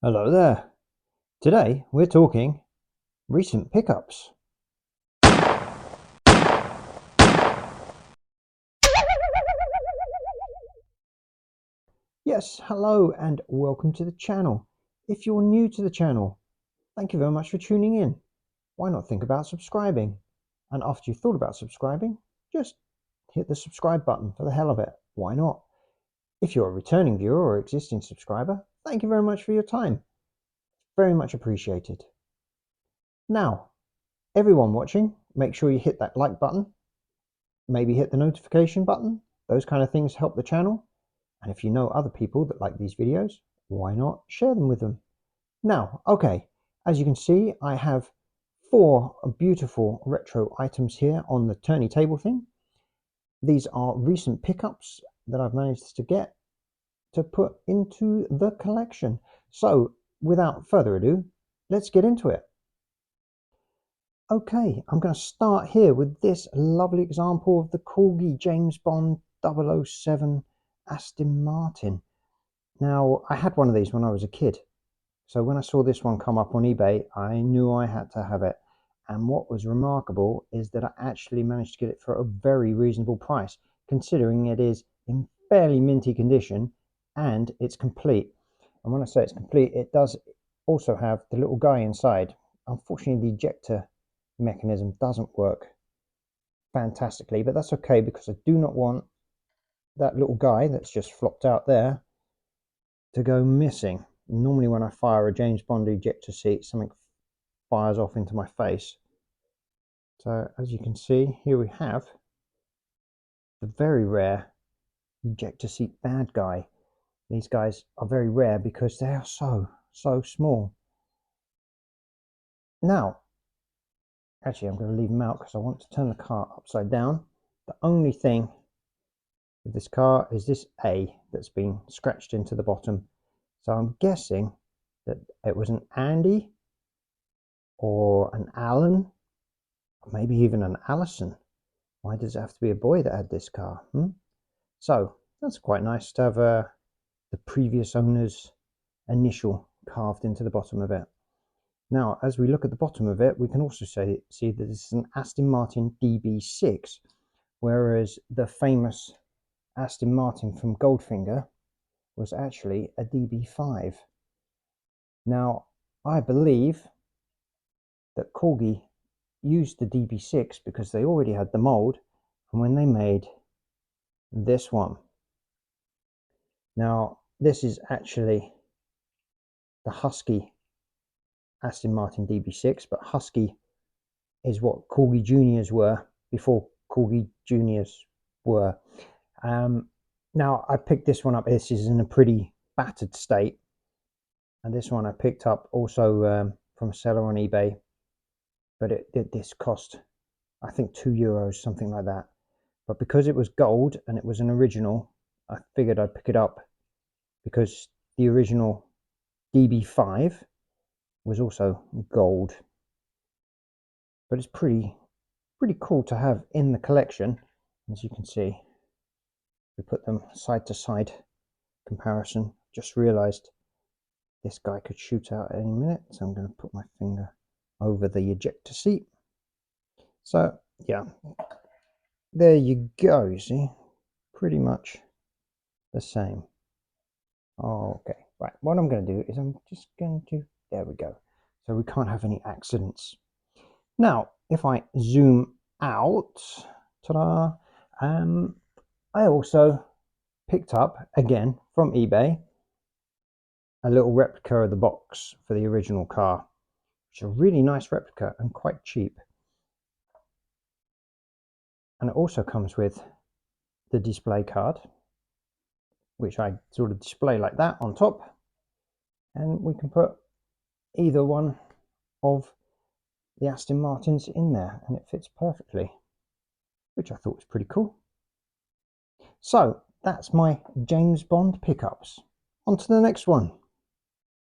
Hello there. Today we're talking recent pickups. Yes, hello and welcome to the channel. If you're new to the channel, thank you very much for tuning in. Why not think about subscribing? And after you've thought about subscribing, just hit the subscribe button for the hell of it. Why not? If you're a returning viewer or existing subscriber, thank you very much for your time. Very much appreciated. Now, everyone watching, make sure you hit that like button, maybe hit the notification button. Those kind of things help the channel. And if you know other people that like these videos, why not share them with them? Now, okay, as you can see, I have four beautiful retro items here on the turny table thing. These are recent pickups that I've managed to get to put into the collection. So without further ado, let's get into it. Okay, I'm going to start here with this lovely example of the Corgi James Bond 007 Aston Martin. Now, I had one of these when I was a kid. So when I saw this one come up on eBay, I knew I had to have it. And what was remarkable is that I actually managed to get it for a very reasonable price, considering it is in fairly minty condition and it's complete. And when I say it's complete, it does also have the little guy inside. Unfortunately, the ejector mechanism doesn't work fantastically, but that's okay because I do not want that little guy that's just flopped out there to go missing. Normally when I fire a James Bond ejector seat, something fires off into my face. So as you can see, here we have the very rare ejector seat bad guy. These guys are very rare because they are so small. Now, actually I'm going to leave them out because I want to turn the car upside down. The only thing with this car is this A that's been scratched into the bottom. So I'm guessing that it was an Andy or an Alan, or maybe even an Allison. Why does it have to be a boy that had this car? So that's quite nice to have the previous owner's initial carved into the bottom of it. Now, as we look at the bottom of it, we can also see that this is an Aston Martin DB6, whereas the famous Aston Martin from Goldfinger was actually a DB5. Now, I believe that Corgi used the DB6 because they already had the mold from when they made this one. Now, this is actually the Husky Aston Martin DB6, but Husky is what Corgi Juniors were before Corgi Juniors were. Now, I picked this one up. This is in a pretty battered state. And this one I picked up also from a seller on eBay. But this cost, I think, €2, something like that. But because it was gold and it was an original, I figured I'd pick it up because the original DB5 was also gold. But it's pretty cool to have in the collection. As you can see, we put them side to side comparison. Just realized this guy could shoot out at any minute, so I'm going to put my finger over the ejector seat. So yeah, there you go. You see, pretty much the same. Okay, right, what I'm going to do is I'm just going to, there we go, so we can't have any accidents. Now if I zoom out, ta-da, I also picked up again from eBay a little replica of the box for the original car, which is a really nice replica and quite cheap. And it also comes with the display card, which I sort of display like that on top, and we can put either one of the Aston Martins in there and it fits perfectly, which I thought was pretty cool. So that's my James Bond pickups. On to the next one.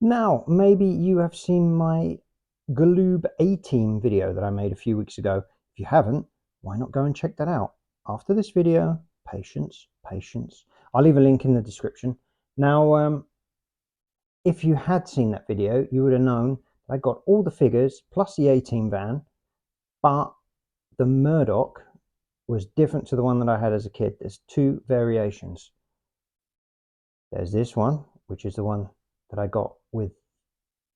Now maybe you have seen my Galoob A-Team video that I made a few weeks ago. If you haven't, why not go and check that out after this video. Patience. I'll leave a link in the description. Now if you had seen that video, you would have known that I got all the figures plus the A-Team van, but the Murdock was different to the one that I had as a kid. There's two variations. There's this one, which is the one that I got with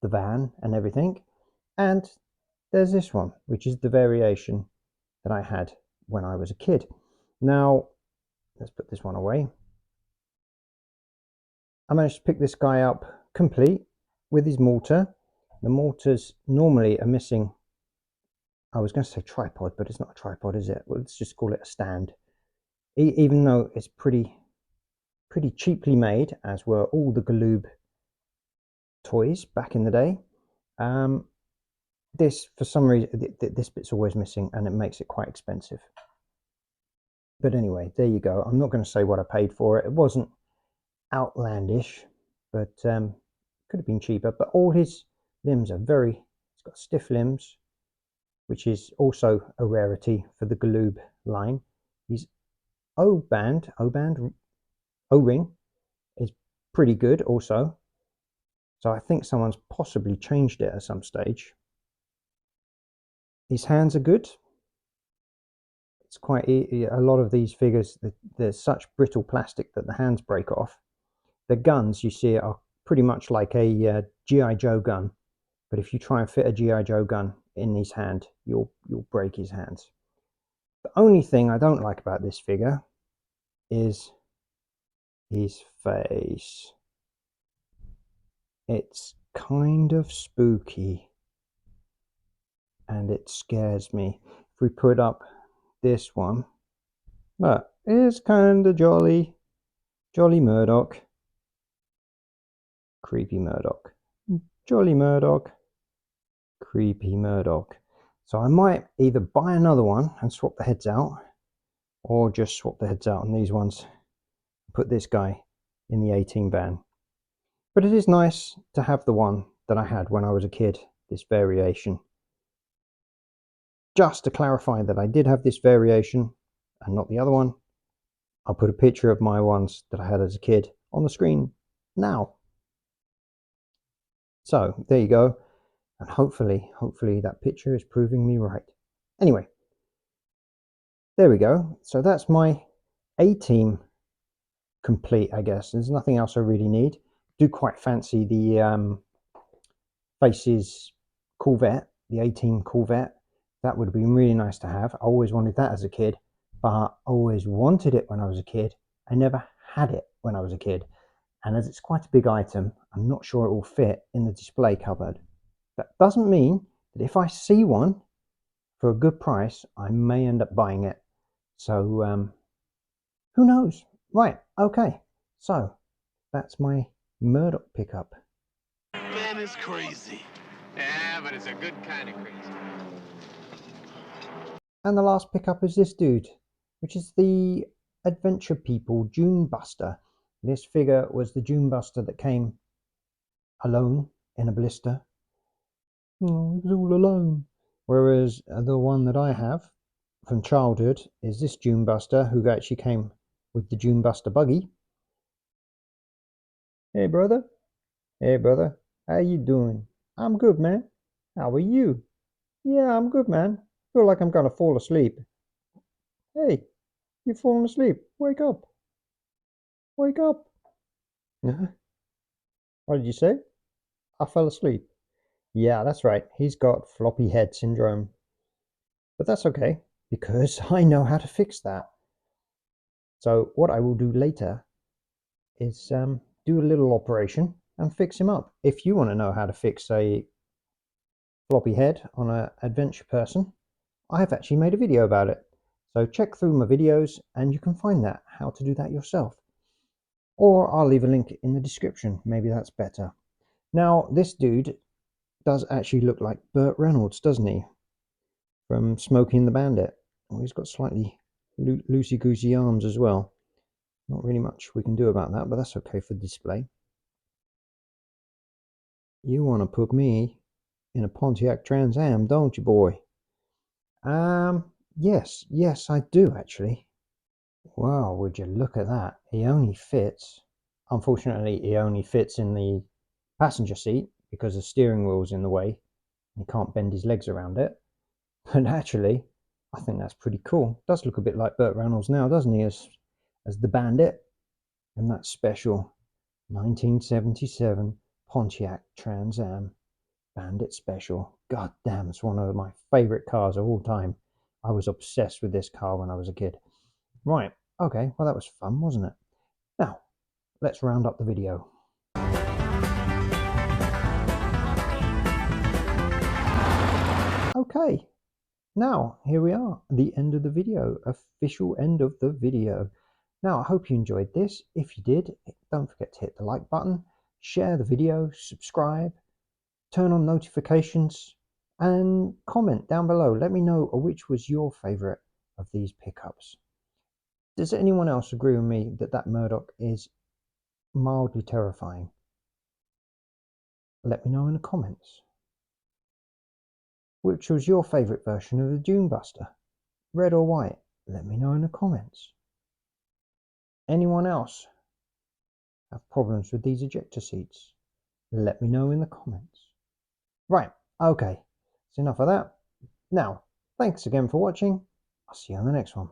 the van and everything, and there's this one, which is the variation that I had when I was a kid. Now, let's put this one away. I managed to pick this guy up complete with his mortar. The mortars normally are missing, I was going to say tripod, but it's not a tripod, is it? Well, let's just call it a stand. Even though it's pretty cheaply made, as were all the Galoob toys back in the day. This, for some reason, this bit's always missing, and it makes it quite expensive. But anyway, there you go. I'm not going to say what I paid for it. It wasn't outlandish, but could have been cheaper. But all his limbs are it's got stiff limbs, which is also a rarity for the Galoob line. His O-ring is pretty good also. So I think someone's possibly changed it at some stage. His hands are good. It's quite a lot of these figures, there's such brittle plastic that the hands break off. The guns you see are pretty much like a G.I. Joe gun, but if you try and fit a G.I. Joe gun in his hand, you'll break his hands. The only thing I don't like about this figure is his face. It's kind of spooky, and it scares me. If we put up this one, look, it's kind of jolly Murdock. Creepy Murdock. Jolly Murdock. Creepy Murdock. So I might either buy another one and swap the heads out, or just swap the heads out on these ones, put this guy in the A-Team van. But it is nice to have the one that I had when I was a kid, this variation. Just to clarify that I did have this variation and not the other one, I'll put a picture of my ones that I had as a kid on the screen now. So there you go, and hopefully that picture is proving me right. Anyway, there we go. So that's my A-Team complete, I guess. There's nothing else I really need. Do quite fancy the Faces Corvette, the A-Team Corvette. That would have been really nice to have. I always wanted that as a kid, but I always wanted it when I was a kid. I never had it when I was a kid. And as it's quite a big item, I'm not sure it will fit in the display cupboard. That doesn't mean that if I see one for a good price, I may end up buying it. So, who knows? Right, okay. So, that's my Murdock pickup. Man is crazy. Yeah, but it's a good kind of crazy. And the last pickup is this dude, which is the Adventure People June Buster. This figure was the June Buster that came alone in a blister. Oh, he was all alone. Whereas the one that I have from childhood is this June Buster, who actually came with the June Buster buggy. Hey brother, how you doing? I'm good, man. How are you? Yeah, I'm good, man. Feel like I'm gonna fall asleep. Hey, you falling asleep? Wake up. Wake up. What did you say? I fell asleep. Yeah, that's right. He's got floppy head syndrome. But that's okay, because I know how to fix that. So what I will do later is do a little operation and fix him up. If you want to know how to fix a floppy head on an adventure person, I have actually made a video about it. So check through my videos and you can find that, how to do that yourself. Or I'll leave a link in the description, maybe that's better. Now, this dude does actually look like Burt Reynolds, doesn't he? From Smokey and the Bandit. Oh, he's got slightly loosey-goosey arms as well. Not really much we can do about that, but that's okay for display. You want to put me in a Pontiac Trans Am, don't you, boy? Yes, I do actually. Wow, would you look at that? He only fits. Unfortunately, he only fits in the passenger seat because the steering wheel's in the way. He can't bend his legs around it. But actually, I think that's pretty cool. Does look a bit like Burt Reynolds now, doesn't he, as the Bandit? And that special 1977 Pontiac Trans Am Bandit Special. God damn, it's one of my favorite cars of all time. I was obsessed with this car when I was a kid. Right, okay, well that was fun, wasn't it? Now, let's round up the video. Okay, now here we are, the end of the video, official end of the video. Now, I hope you enjoyed this. If you did, don't forget to hit the like button, share the video, subscribe, turn on notifications, and comment down below. Let me know which was your favorite of these pickups. Does anyone else agree with me that Murdock is mildly terrifying? Let me know in the comments. Which was your favorite version of the Dune Buster? Red or white? Let me know in the comments. Anyone else have problems with these ejector seats? Let me know in the comments. Right, okay, that's enough of that. Now, thanks again for watching. I'll see you on the next one.